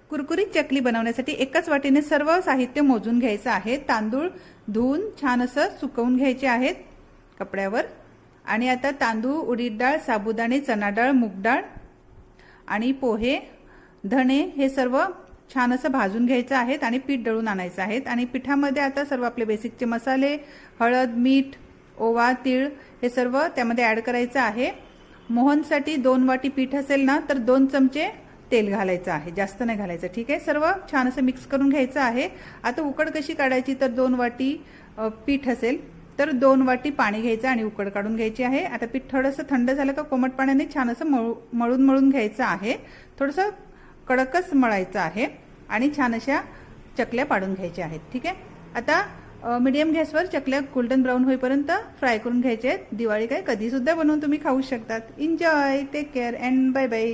कुरकुरीत चकली बनवण्यासाठी एकाच वाटीने सर्व साहित्य मोजून घ्यायचं आहे। तांदूळ धुवून छान असं सुकवून घ्यायचे आहेत कपड्यावर। आणि आता तांदूळ, उडीद डाळ, साबुदाणे, चना डाळ, मूग डाळ आणि पोहे, धणे हे सर्व छान असं भाजून घ्यायचं आहे आणि पीठ दळून आणायचं आहे। आणि पिठामध्ये आता सर्व आपले बेसिकचे मसाले, हळद, मीठ, ओवा, तीळ हे सर्व त्यामध्ये ऍड करायचं आहे। मोहनसाठी 2 वाटी पीठ असेल ना तर 2 चमचे तेल घालायचं आहे, जास्त नाही घालायचं। ठीक आहे, सर्व छान असं मिक्स करून घ्यायचं आहे। आता उकड कशी काढायची तर 2 वाटी पीठ असेल तर 2 वाटी पाणी घ्यायचं आणि उकड काढून घ्यायची आहे। आता पीठ थोडंसं थंड झालं का कोमट पाण्याने छान असं मळून घ्यायचं आहे। थोडंसं कडकच मळायचं आहे आणि छान अशा चकल्या पाडून घ्यायच्या आहेत। ठीक आहे, आता मीडियम गॅसवर चकल्या गोल्डन ब्राऊन होईपर्यंत फ्राय करून घ्यायचे आहेत। दिवाळी काय कधी सुद्धा बनवून तुम्ही खाऊ शकतात। Enjoy, take care and bye bye.